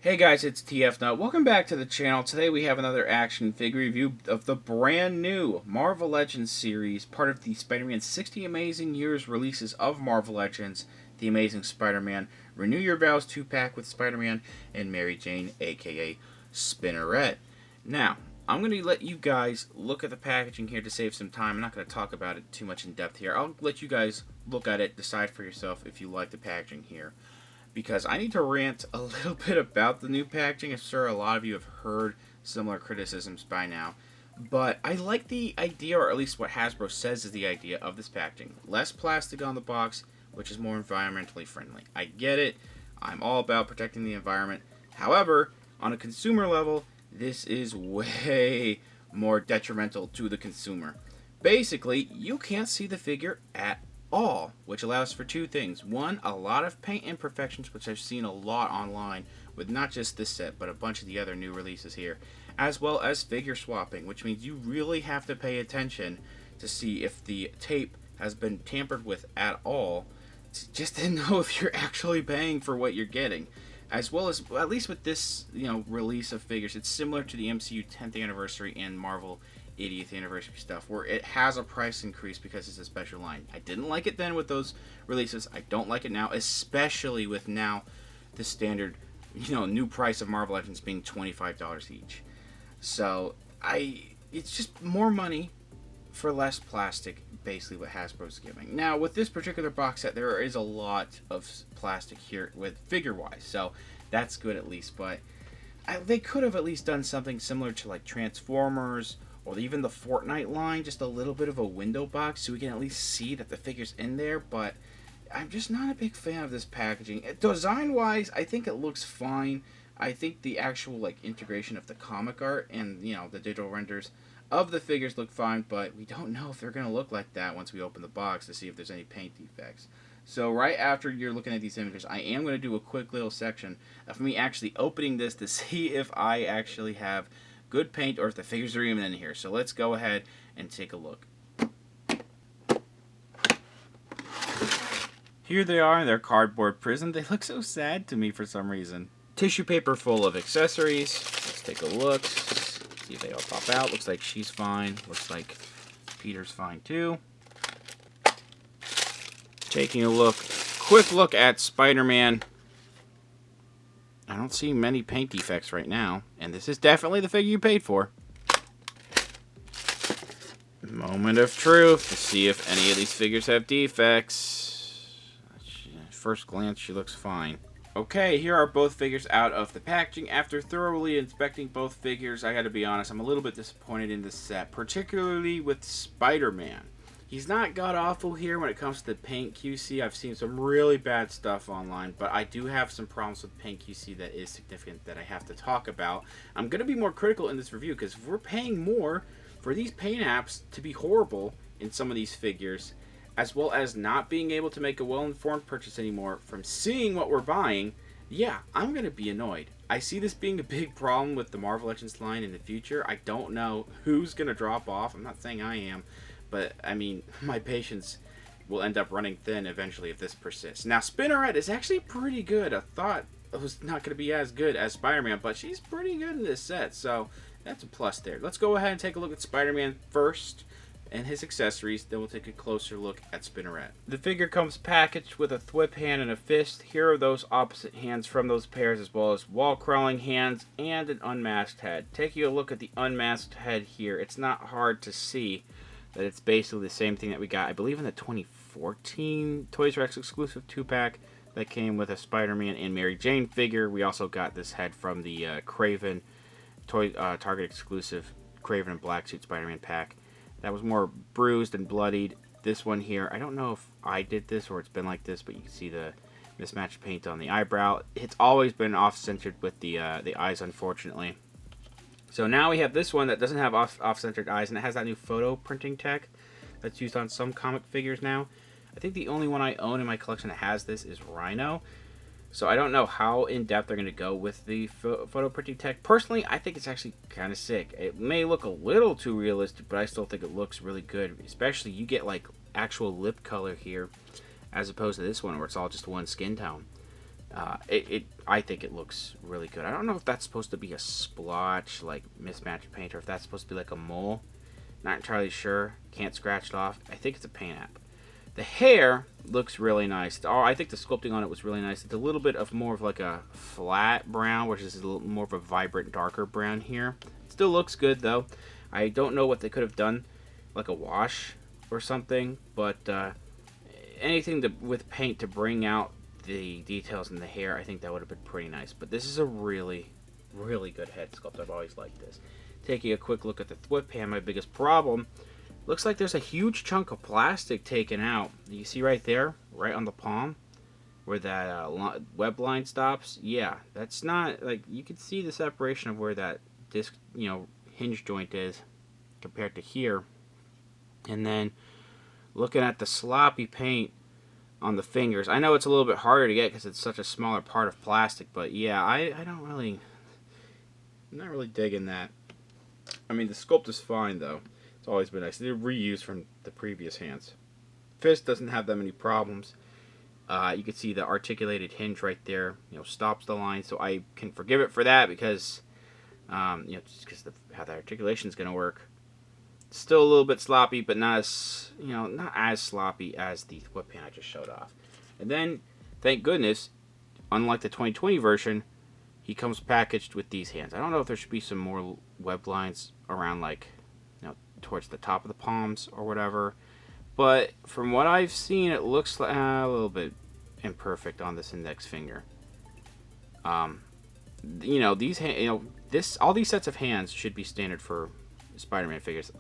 Hey guys, it's TF Nut. Welcome back to the channel. Today we have another action figure review of the brand new Marvel Legends series, part of the Spider-Man 60 Amazing Years releases of Marvel Legends, The Amazing Spider-Man, Renew Your Vows 2-pack with Spider-Man, and Mary Jane, aka Spinneret. Now, I'm going to let you guys look at the packaging here to save some time. I'm not going to talk about it too much in depth here. I'll let you guys look at it, decide for yourself if you like the packaging here, because I need to rant a little bit about the new packaging. I'm sure a lot of you have heard similar criticisms by now. But I like the idea, or at least what Hasbro says is the idea of this packaging. Less plastic on the box, which is more environmentally friendly. I get it. I'm all about protecting the environment. However, on a consumer level, this is way more detrimental to the consumer. Basically, you can't see the figure at all, which allows for two things. One, a lot of paint imperfections, which I've seen a lot online with not just this set, but a bunch of the other new releases here, as well as figure swapping, which means you really have to pay attention to see if the tape has been tampered with at all, just to know if you're actually paying for what you're getting. As well as, at least with this, release of figures, it's similar to the MCU 10th anniversary and Marvel 80th anniversary stuff, where it has a price increase because it's a special line. I didn't like it then with those releases. I don't like it now, especially with now the standard, new price of Marvel Legends being $25 each. So it's just more money for less plastic, basically what Hasbro's giving. Now with this particular box set, there is a lot of plastic here with figure-wise, so that's good at least. But they could have at least done something similar to like Transformers, or even the Fortnite line, just a little bit of a window box so we can at least see that the figure's in there. But I'm just not a big fan of this packaging. Design wise, I think it looks fine. I think the actual integration of the comic art and the digital renders of the figures look fine, but we don't know if they're going to look like that once we open the box to see if there's any paint defects. So right after you're looking at these images, I am going to do a quick little section of me actually opening this to see if I actually have good paint or if the figures are even in here. So let's go ahead and take a look. Here they are in their cardboard prison. They look so sad to me for some reason. Tissue paper full of accessories. Let's take a look. See if they all pop out. Looks like she's fine. Looks like Peter's fine too. Taking a look. Quick look at Spider-Man. I don't see many paint defects right now, and this is definitely the figure you paid for. Moment of truth to see if any of these figures have defects. First glance, she looks fine. Okay, here are both figures out of the packaging. After thoroughly inspecting both figures, I gotta be honest, I'm a little bit disappointed in this set, particularly with Spider-Man. He's not god-awful here when it comes to the paint QC. I've seen some really bad stuff online, but I do have some problems with paint QC that is significant that I have to talk about. I'm going to be more critical in this review because if we're paying more for these paint apps to be horrible in some of these figures, as well as not being able to make a well-informed purchase anymore from seeing what we're buying, yeah, I'm going to be annoyed. I see this being a big problem with the Marvel Legends line in the future. I don't know who's going to drop off. I'm not saying I am. But, I mean, my patience will end up running thin eventually if this persists. Now, Spinneret is actually pretty good. I thought it was not going to be as good as Spider-Man, but she's pretty good in this set. So, that's a plus there. Let's go ahead and take a look at Spider-Man first and his accessories. Then we'll take a closer look at Spinneret. The figure comes packaged with a thwip hand and a fist. Here are those opposite hands from those pairs, as well as wall-crawling hands and an unmasked head. Taking a look at the unmasked head here, it's not hard to see that it's basically the same thing that we got, I believe, in the 2014 Toys R Us exclusive 2-pack that came with a Spider-Man and Mary Jane figure. We also got this head from the Craven Target exclusive Craven and Black Suit Spider-Man pack. That was more bruised and bloodied. This one here, I don't know if I did this or it's been like this, but you can see the mismatched paint on the eyebrow. It's always been off-centered with the eyes, unfortunately. So now we have this one that doesn't have off-centered eyes, and it has that new photo printing tech that's used on some comic figures now. I think the only one I own in my collection that has this is Rhino. So I don't know how in-depth they're going to go with the photo printing tech. Personally, I think it's actually kind of sick. It may look a little too realistic, but I still think it looks really good. Especially, you get like actual lip color here, as opposed to this one where it's all just one skin tone. I think it looks really good. I don't know if that's supposed to be a splotch, like mismatched paint, or if that's supposed to be like a mole. Not entirely sure. Can't scratch it off. I think it's a paint app. The hair looks really nice. Oh, I think the sculpting on it was really nice. It's a little bit of more of like a flat brown, which is a little more of a vibrant, darker brown here. It still looks good though. I don't know what they could have done, like a wash or something, but anything with paint to bring out the details in the hair, I think that would have been pretty nice. But this is a really, really good head sculpt. I've always liked this. Taking a quick look at the whip hand, my biggest problem, looks like there's a huge chunk of plastic taken out. You see right there, right on the palm, where that web line stops? Yeah, that's not, like, you can see the separation of where that disc, hinge joint is compared to here. And then looking at the sloppy paint on the fingers, I know it's a little bit harder to get because it's such a smaller part of plastic, but yeah, I'm not really digging that. I mean, the sculpt is fine though. It's always been nice. They're reused from the previous hands. Fist doesn't have that many problems. You can see the articulated hinge right there, stops the line, so I can forgive it for that because, just because how the articulation is going to work. Still a little bit sloppy, but not as sloppy as the whip hand I just showed off. And then, thank goodness, unlike the 2020 version, he comes packaged with these hands. I don't know if there should be some more web lines around, like, towards the top of the palms or whatever. But from what I've seen, it looks like a little bit imperfect on this index finger. All these sets of hands should be standard for Spider-Man figures,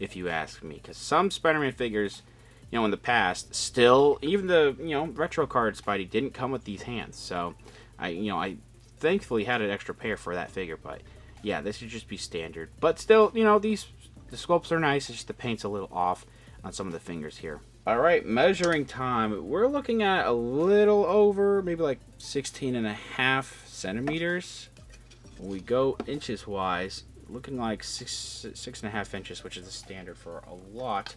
if you ask me. Because some Spider-Man figures, in the past, still, even the retro card Spidey didn't come with these hands. So, I thankfully had an extra pair for that figure, but yeah, this should just be standard. But still, the sculpts are nice. It's just the paint's a little off on some of the fingers here. All right, measuring time. We're looking at a little over, maybe like 16.5 centimeters. We go inches wise, looking like 6.5 inches, which is the standard for a lot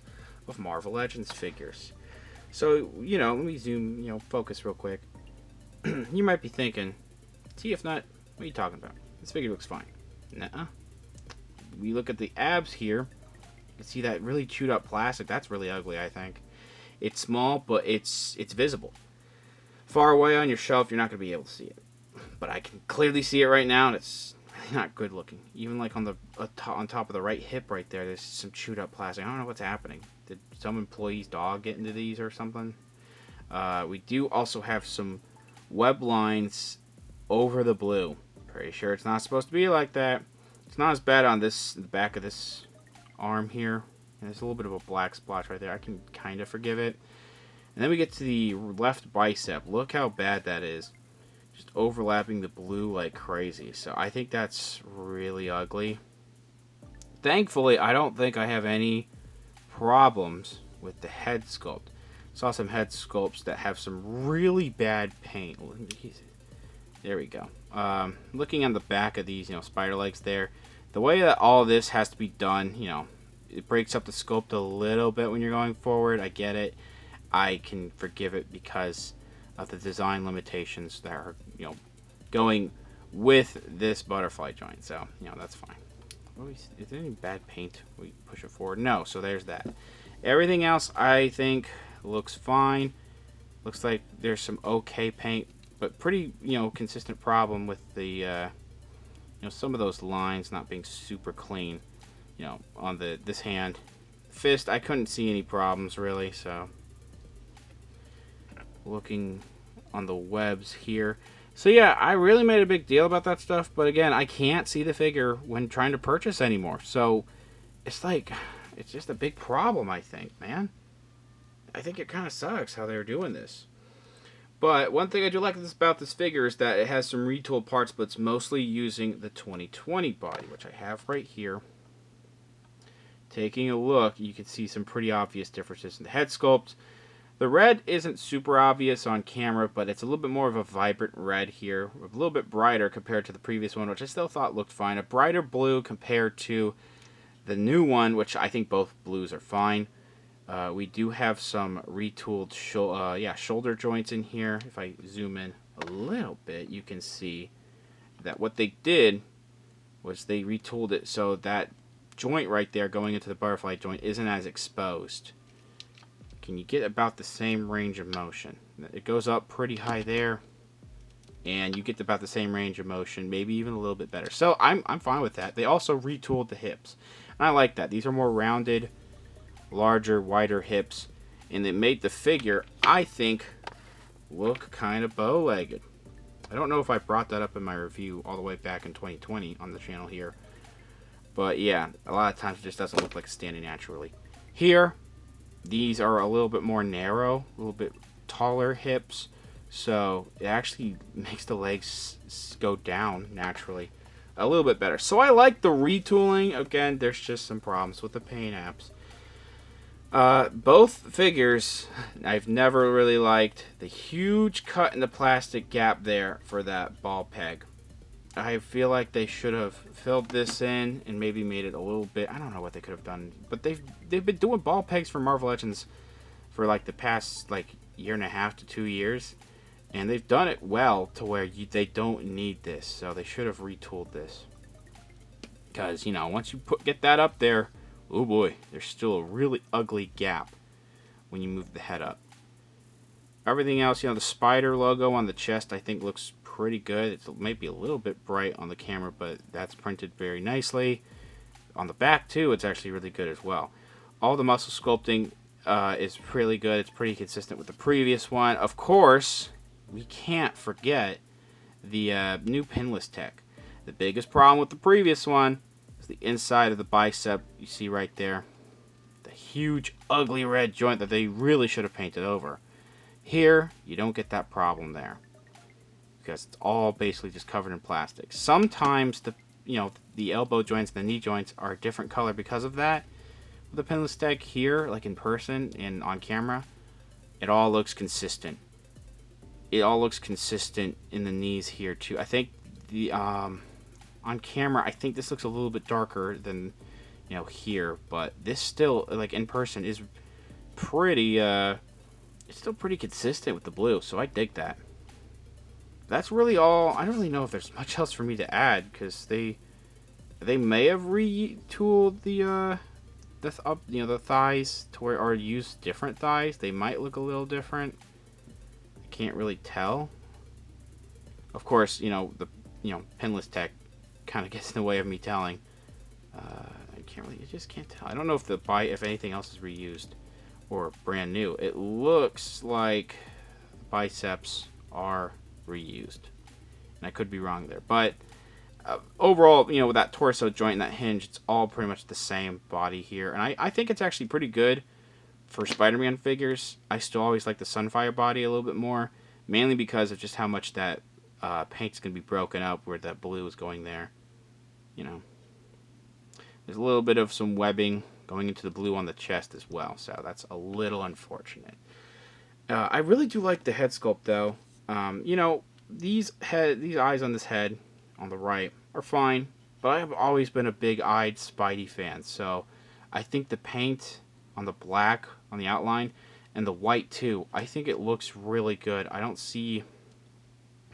of Marvel Legends figures. So, let me zoom, focus real quick. You might be thinking, if not, what are you talking about? This figure looks fine. Nuh-uh. We look at the abs here. You can see that really chewed up plastic. That's really ugly, I think. It's small, but it's visible. Far away on your shelf, you're not going to be able to see it. But I can clearly see it right now, and it's really not good looking. Even like on top of the right hip right there, there's some chewed up plastic. I don't know what's happening. Did some employee's dog get into these or something? We do also have some web lines over the blue. Pretty sure it's not supposed to be like that. It's not as bad on the back of this arm here. And there's a little bit of a black splotch right there. I can kind of forgive it. And then we get to the left bicep. Look how bad that is. Just overlapping the blue like crazy. So I think that's really ugly. Thankfully, I don't think I have any problems with the head sculpt. Saw some head sculpts that have some really bad paint. There we go. Looking on the back of these, spider legs there, the way that all this has to be done, it breaks up the sculpt a little bit when you're going forward. I get it. I can forgive it because of the design limitations that are, going with this butterfly joint. So, that's fine. Is there any bad paint? We push it forward. No, so there's that. Everything else, I think, looks fine. Looks like there's some okay paint, but pretty, consistent problem with the, some of those lines not being super clean, on this hand. Fist, I couldn't see any problems really, so. Looking on the webs here. So yeah, I really made a big deal about that stuff, but again, I can't see the figure when trying to purchase anymore. So, it's just a big problem, I think, man. I think it kind of sucks how they're doing this. But one thing I do like about this figure is that it has some retooled parts, but it's mostly using the 2020 body, which I have right here. Taking a look, you can see some pretty obvious differences in the head sculpt. The red isn't super obvious on camera, but it's a little bit more of a vibrant red here. A little bit brighter compared to the previous one, which I still thought looked fine. A brighter blue compared to the new one, which I think both blues are fine. We do have some retooled shoulder joints in here. If I zoom in a little bit, you can see that what they did was they retooled it so that joint right there going into the butterfly joint isn't as exposed. Can you get about the same range of motion? It goes up pretty high there, and you get about the same range of motion, maybe even a little bit better. So I'm fine with that. They also retooled the hips, and I like that. These are more rounded, larger, wider hips, and it made the figure, I think, look kind of bow-legged. I don't know if I brought that up in my review all the way back in 2020 on the channel here, but yeah, a lot of times it just doesn't look like it's standing naturally. Here, these are a little bit more narrow, a little bit taller hips, so it actually makes the legs go down naturally a little bit better. So I like the retooling. Again, there's just some problems with the paint apps. Both figures, I've never really liked the huge cut in the plastic gap there for that ball peg. I feel like they should have filled this in and maybe made it a little bit. I don't know what they could have done, but they've been doing ball pegs for Marvel Legends for like the past like year and a half to 2 years, and they've done it well to where they don't need this. So they should have retooled this, because you know, once you get that up there, oh boy, there's still a really ugly gap when you move the head up. Everything else, you know, the spider logo on the chest I think looks pretty good. It might be a little bit bright on the camera, but that's printed very nicely. On the back too, it's actually really good as well. All the muscle sculpting is really good. It's pretty consistent with the previous one. Of course, we can't forget the new pinless tech. The biggest problem with the previous one is the inside of the bicep. You see right there, the huge ugly red joint that they really should have painted over. Here, you don't get that problem there, because it's all basically just covered in plastic. Sometimes the elbow joints, the knee joints are a different color because of that. With the pinless tech here, like in person and on camera, it all looks consistent. It all looks consistent in the knees here too. I think the on camera, I think this looks a little bit darker than here, but this still, like in person, is pretty. It's still pretty consistent with the blue, so I dig that. That's really all. I don't really know if there's much else for me to add, because they may have retooled the thighs to where, or used different thighs. They might look a little different. I can't really tell. Of course, the pinless tech kind of gets in the way of me telling. I just can't tell. I don't know if anything else is reused or brand new. It looks like biceps are reused, and I could be wrong there, but overall, with that torso joint and that hinge, it's all pretty much the same body here, and I think it's actually pretty good for Spider-Man figures. I still always like the Sunfire body a little bit more, mainly because of just how much that paint's going to be broken up where that blue is going there. There's a little bit of some webbing going into the blue on the chest as well, so that's a little unfortunate. I really do like the head sculpt though. These eyes on this head on the right are fine, but I have always been a big-eyed Spidey fan, so I think the paint on the black on the outline and the white too, I think it looks really good. I don't see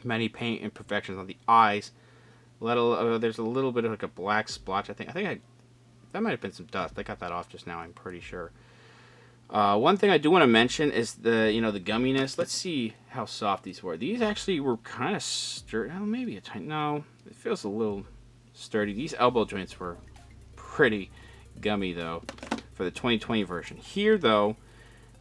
many paint imperfections on the eyes. There's a little bit of like a black splotch. I think that might have been some dust. I got that off just now, I'm pretty sure. One thing I do want to mention is the gumminess. Let's see how soft these were. These actually were kind of sturdy. Oh, maybe a tiny. No, it feels a little sturdy. These elbow joints were pretty gummy though for the 2020 version. Here though,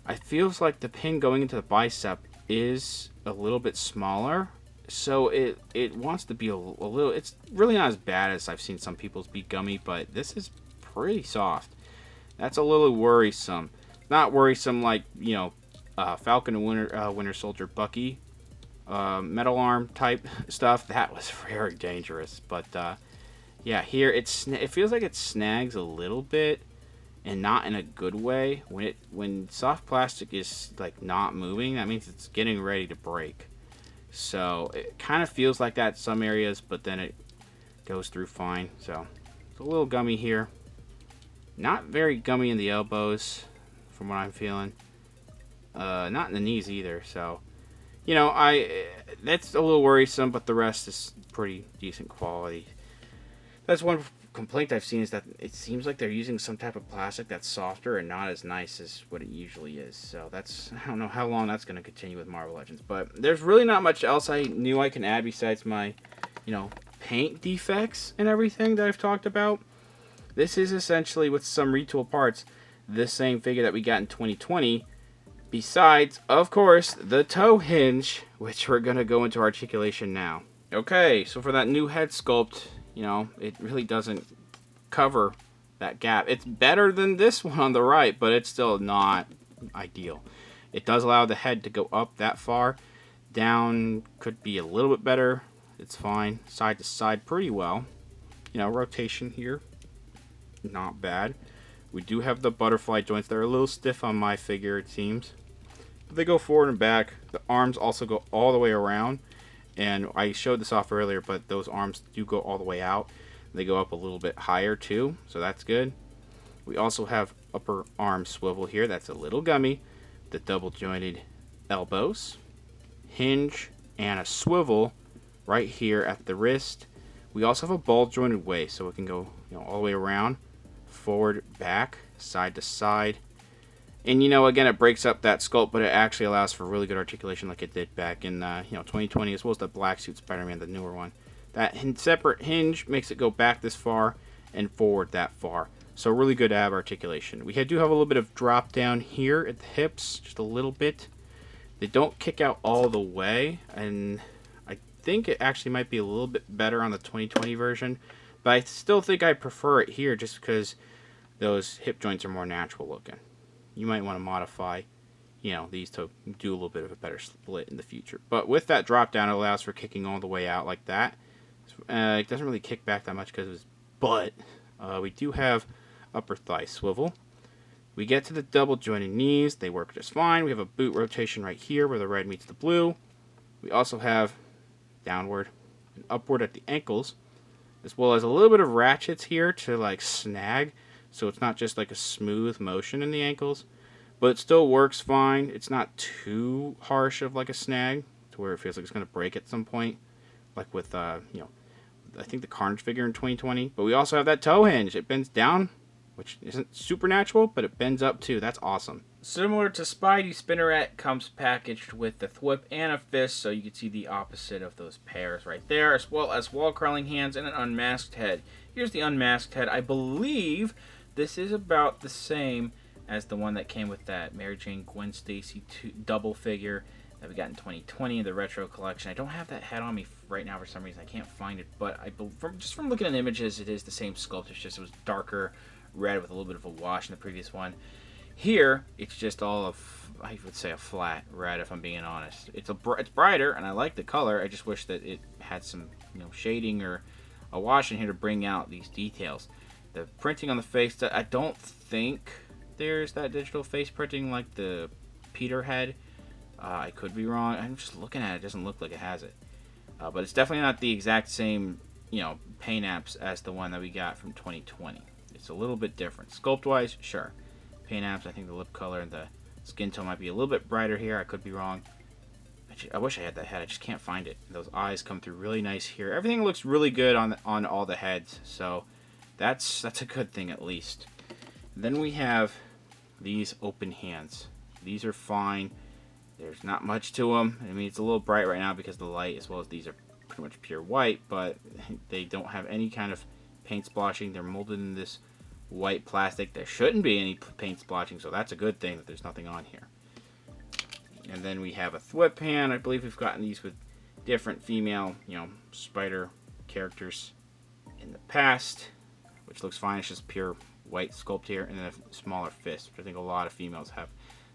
I feels like the pin going into the bicep is a little bit smaller, so it wants to be a little. It's really not as bad as I've seen some people's be gummy, but this is pretty soft. That's a little worrisome. Not worrisome like Falcon and Winter Soldier Bucky metal arm type stuff. That was very dangerous. But yeah, here it feels like it snags a little bit, and not in a good way. When soft plastic is like not moving, that means it's getting ready to break. So it kind of feels like that in some areas, but then it goes through fine. So it's a little gummy here. Not very gummy in the elbows, from what I'm feeling. Not in the knees either. So You know, that's a little worrisome, but the rest is pretty decent quality. That's one complaint I've seen, is that it seems like they're using some type of plastic that's softer and not as nice as what it usually is. So that's, I don't know how long that's going to continue with Marvel Legends. But there's really not much else I can add besides my, paint defects and everything that I've talked about. This is essentially, with some retool parts, the same figure that we got in 2020. Besides, of course, the toe hinge, which we're going to go into articulation now. Okay, so for that new head sculpt, it really doesn't cover that gap. It's better than this one on the right, but it's still not ideal. It does allow the head to go up that far. Down could be a little bit better. It's fine. Side to side pretty well. Rotation here, not bad. We do have the butterfly joints. They're a little stiff on my figure, it seems. But they go forward and back. The arms also go all the way around. And I showed this off earlier, but those arms do go all the way out. They go up a little bit higher too, so that's good. We also have upper arm swivel here. That's a little gummy. The double jointed elbows, hinge, and a swivel right here at the wrist. We also have a ball jointed waist, so it can go all the way around, forward, back, side to side. And again, it breaks up that sculpt, but it actually allows for really good articulation, like it did back in 2020, as well as the black suit Spider-Man, the newer one. That separate hinge makes it go back this far and forward that far. So really good ab articulation. We do have a little bit of drop down here at the hips, just a little bit. They don't kick out all the way, and I think it actually might be a little bit better on the 2020 version, but I still think I prefer it here just because those hip joints are more natural looking. You might want to modify, these to do a little bit of a better split in the future. But with that drop down, it allows for kicking all the way out like that. It doesn't really kick back that much because of his butt. We do have upper thigh swivel. We get to the double jointed knees. They work just fine. We have a boot rotation right here where the red meets the blue. We also have downward and upward at the ankles, as well as a little bit of ratchets here to snag. So it's not just like a smooth motion in the ankles, but it still works fine. It's not too harsh of like a snag to where it feels like it's going to break at some point, like with I think the Carnage figure in 2020. But we also have that toe hinge. It bends down, which isn't supernatural, but it bends up too. That's awesome. Similar to Spidey, Spinneret comes packaged with the thwip and a fist, so you can see the opposite of those pairs right there, as well as wall crawling hands and an unmasked head. Here's the unmasked head. I believe this is about the same as the one that came with that Mary Jane Gwen Stacy double figure that we got in 2020 in the retro collection. I don't have that head on me right now for some reason. I can't find it, but from looking at images, it is the same sculpt. It's just it was darker red with a little bit of a wash in the previous one. Here, it's just all of, I would say, a flat red, if I'm being honest. It's brighter, and I like the color. I just wish that it had some shading or a wash in here to bring out these details. The printing on the face, I don't think there's that digital face printing like the Peter head. I could be wrong. I'm just looking at it. It doesn't look like it has it. But it's definitely not the exact same, paint apps as the one that we got from 2020. It's a little bit different. Sculpt-wise, sure. Paint apps, I think the lip color and the skin tone might be a little bit brighter here. I could be wrong. I wish I had that head. I just can't find it. Those eyes come through really nice here. Everything looks really good on all the heads. So that's a good thing at least. Then we have these open hands. These are fine. There's not much to them. I mean, it's a little bright right now because of the light, as well as these are pretty much pure white, but they don't have any kind of paint splotching. They're molded in this white plastic. There shouldn't be any paint splotching, so that's a good thing that there's nothing on here. And then we have a thwip hand. I believe we've gotten these with different female, spider characters in the past, which looks fine. It's just pure white sculpt here, and then a smaller fist, which I think a lot of females have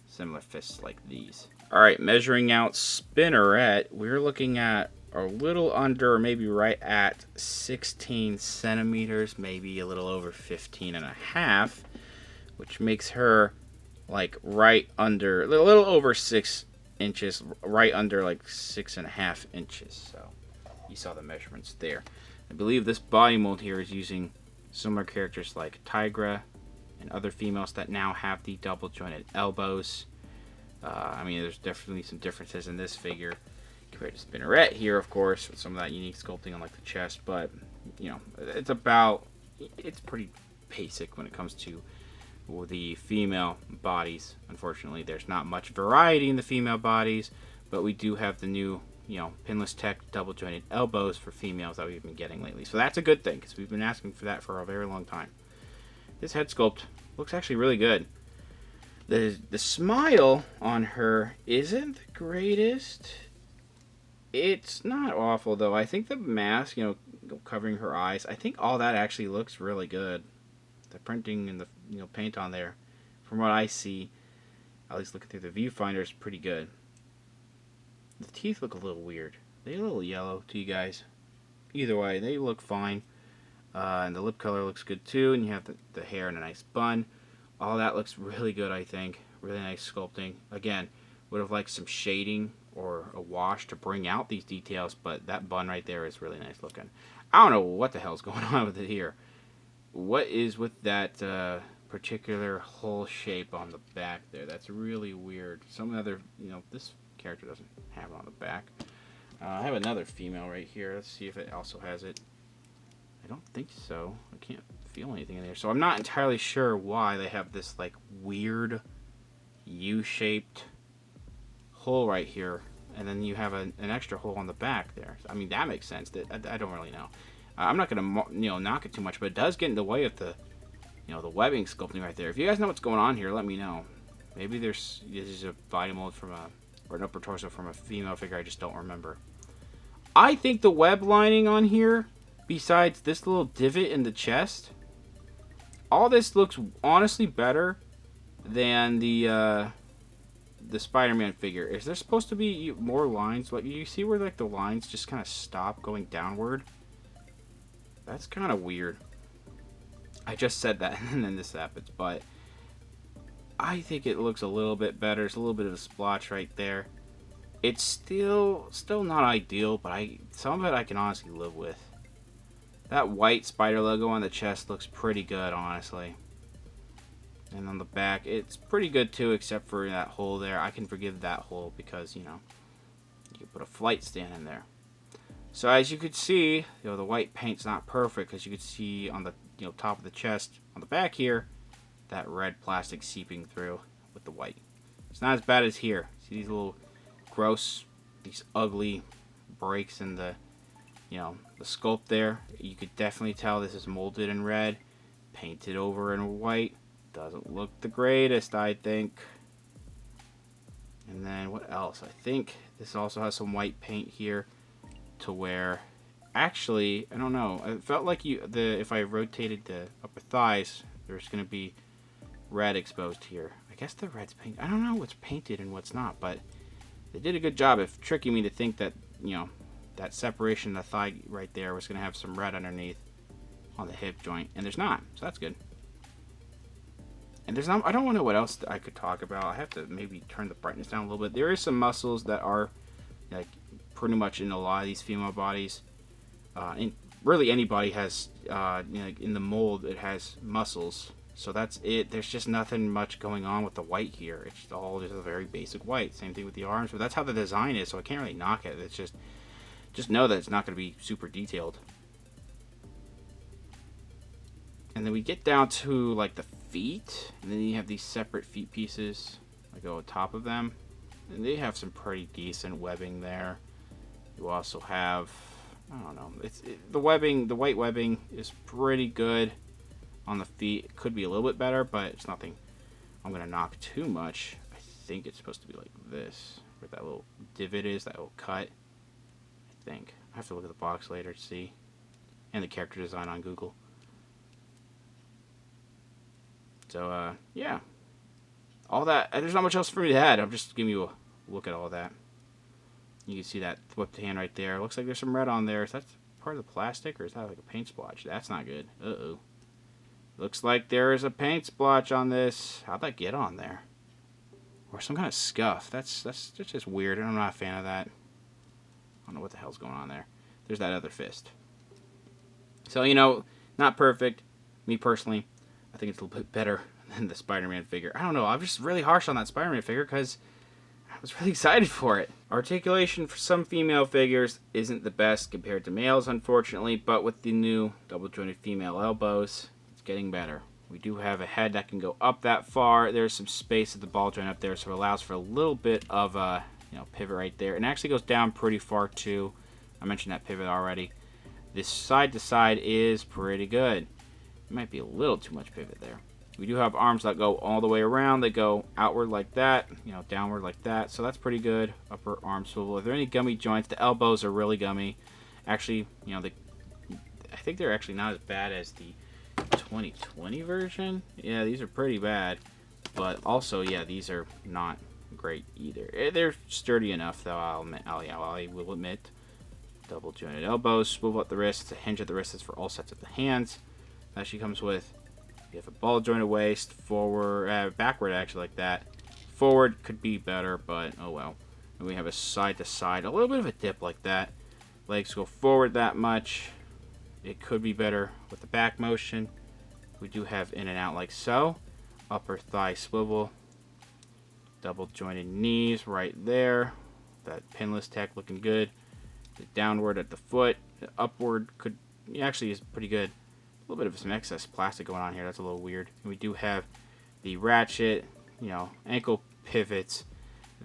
similar fists like these. All right, measuring out Spinneret, we're looking at a little under, maybe right at 16 centimeters, maybe a little over 15 and a half, which makes her like right under, a little over 6 inches, right under like 6.5 inches. So you saw the measurements there. I believe this body mold here is using similar characters like Tigra and other females that now have the double jointed elbows. I mean, there's definitely some differences in this figure compared to Spinneret here, of course, with some of that unique sculpting on like the chest. But you know, it's pretty basic when it comes to the female bodies. Unfortunately, there's not much variety in the female bodies, but we do have the new, you know, pinless tech double jointed elbows for females that we've been getting lately. So that's a good thing, because we've been asking for that for a very long time. This head sculpt looks actually really good. The smile on her isn't the greatest. It's not awful, though. I think the mask, you know, covering her eyes, I think all that actually looks really good. The printing and the, you know, paint on there, from what I see, at least looking through the viewfinder, is pretty good. The teeth look a little weird. They're a little yellow to you guys. Either way, they look fine. And the lip color looks good too. And you have the hair in a nice bun. All that looks really good, I think. Really nice sculpting. Again, would have liked some shading or a wash to bring out these details, but that bun right there is really nice looking. I don't know what the hell's going on with it here. What is with that particular hole shape on the back there? That's really weird. Some other, you know, this character doesn't have it on the back. I have another female right here. Let's see if it also has it. I don't think so. I can't feel anything in there. So I'm not entirely sure why they have this like weird U-shaped hole right here, and then you have an extra hole on the back there. I mean, that makes sense. I don't really know. I'm not gonna, you know, knock it too much, but it does get in the way of the, you know, the webbing sculpting right there. If you guys know what's going on here, let me know. Maybe this is a body mold from or an upper torso from a female figure. I just don't remember. I think the web lining on here, besides this little divot in the chest, all this looks honestly better than the Spider-Man figure. Is there supposed to be more lines? Like, you see where like the lines just kind of stop going downward? That's kind of weird. I just said that and then this happens, but I think it looks a little bit better. There's a little bit of a splotch right there. It's still not ideal, but some of it I can honestly live with. That white spider logo on the chest looks pretty good, honestly. And on the back, it's pretty good too, except for that hole there. I can forgive that hole because, you know, you can put a flight stand in there. So as you could see, you know, the white paint's not perfect, because you could see on the, you know, top of the chest, on the back here, that red plastic seeping through with the white. It's not as bad as here. See these little gross, these ugly breaks in the, you know, the sculpt there. You could definitely tell this is molded in red, painted over in white. Doesn't look the greatest, I think. And then what else? I think this also has some white paint here, to where, actually, I don't know. I felt like if I rotated the upper thighs, there's going to be red exposed here. I guess the red's paint. I don't know what's painted and what's not, but they did a good job of tricking me to think that, you know, that separation of the thigh right there was going to have some red underneath on the hip joint, and there's not, so that's good. And there's not, I don't know what else I could talk about. I have to maybe turn the brightness down a little bit. There is some muscles that are like pretty much in a lot of these female bodies. And really anybody has, you know, in the mold, it has muscles. So that's it. There's just nothing much going on with the white here. It's all just a very basic white. Same thing with the arms, but that's how the design is, so I can't really knock it. It's just know that it's not going to be super detailed. And then we get down to like the feet, and then you have these separate feet pieces that go on top of them, and they have some pretty decent webbing there. You also have, I don't know, the webbing, the white webbing is pretty good on the feet. It could be a little bit better, but it's nothing I'm gonna knock too much. I think it's supposed to be like this, where that little divot is, that little cut. I think I have to look at the box later to see, and the character design on Google. So, yeah. All that, there's not much else for me to add. I'm just giving you a look at all that. You can see that whipped hand right there. Looks like there's some red on there. Is that part of the plastic, or is that like a paint splotch? That's not good. Uh-oh. Looks like there is a paint splotch on this. How'd that get on there? Or some kind of scuff. That's just weird, and I'm not a fan of that. I don't know what the hell's going on there. There's that other fist. So, you know, not perfect. Me personally, I think it's a little bit better than the Spider-Man figure. I don't know. I'm just really harsh on that Spider-Man figure because was really excited for it. Articulation for some female figures isn't the best compared to males, unfortunately, but with the new double-jointed female elbows, it's getting better. We do have a head that can go up that far. There's some space at the ball joint up there, so it allows for a little bit of a pivot right there. And it actually goes down pretty far too. I mentioned that pivot already. This side to side is pretty good. It might be a little too much pivot there. We do have arms that go all the way around. They go outward like that, downward like that. So that's pretty good. Upper arm swivel. Are there any gummy joints? The elbows are really gummy. Actually, I think they're actually not as bad as the 2020 version. Yeah, these are pretty bad. But also, yeah, these are not great either. They're sturdy enough, though. I will admit. Double jointed elbows, swivel at the wrist, a hinge at the wrist is for all sets of the hands. That she comes with. You have a ball jointed waist, forward, backward actually like that. Forward could be better, but oh well. And we have a side to side, a little bit of a dip like that. Legs go forward that much. It could be better with the back motion. We do have in and out like so. Upper thigh swivel. Double jointed knees right there. That pinless tech looking good. The downward at the foot. The upward actually is pretty good. A little bit of some excess plastic going on here. That's a little weird. And we do have the ratchet, ankle pivots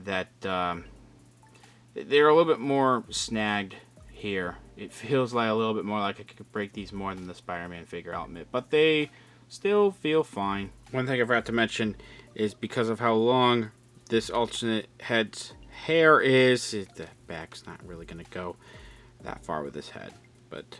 that they're a little bit more snagged here. It feels like a little bit more like I could break these more than the Spider-Man figure, I'll admit. But they still feel fine. One thing I forgot to mention is because of how long this alternate head's hair is, the back's not really going to go that far with this head. But,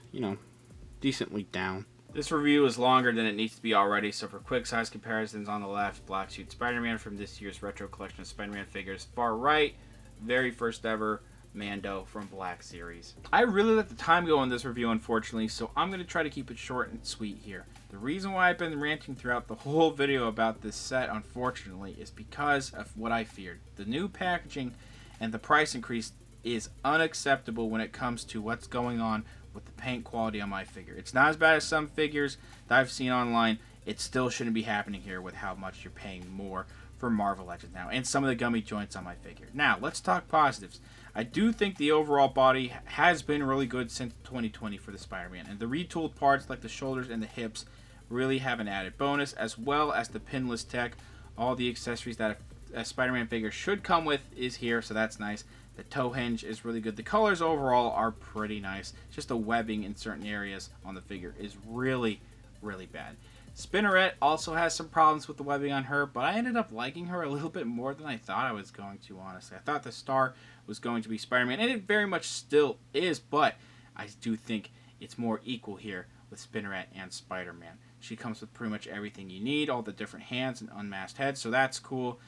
decently down. This review is longer than it needs to be already, so for quick size comparisons, on the left, Black Suit Spider-Man from this year's retro collection of Spider-Man figures. Far right, very first ever Mando from Black Series. I really let the time go on this review, unfortunately, so I'm going to try to keep it short and sweet here. The reason why I've been ranting throughout the whole video about this set, unfortunately, is because of what I feared. The new packaging and the price increase is unacceptable when it comes to what's going on with the paint quality on my figure. It's not as bad as some figures that I've seen online. It still shouldn't be happening here with how much you're paying more for Marvel Legends now, and some of the gummy joints on my figure. Now, let's talk positives. I do think the overall body has been really good since 2020 for the Spider-Man, and the retooled parts like the shoulders and the hips really have an added bonus, as well as the pinless tech. All the accessories that a Spider-Man figure should come with is here, so that's nice. The toe hinge is really good. The colors overall are pretty nice. Just the webbing in certain areas on the figure is really, really bad. Spinneret also has some problems with the webbing on her, but I ended up liking her a little bit more than I thought I was going to, honestly. I thought the star was going to be Spider-Man, and it very much still is, but I do think it's more equal here with Spinneret and Spider-Man. She comes with pretty much everything you need, all the different hands and unmasked heads, so that's cool.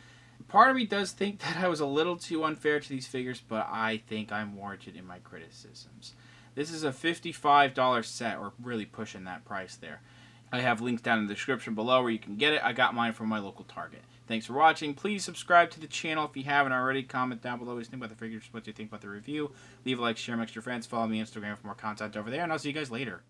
Part of me does think that I was a little too unfair to these figures, but I think I'm warranted in my criticisms. This is a $55 set, or really pushing that price there. I have links down in the description below where you can get it. I got mine from my local Target. Thanks for watching. Please subscribe to the channel if you haven't already. Comment down below what you think about the figures, what you think about the review. Leave a like, share them with your friends. Follow me on Instagram for more content over there, and I'll see you guys later.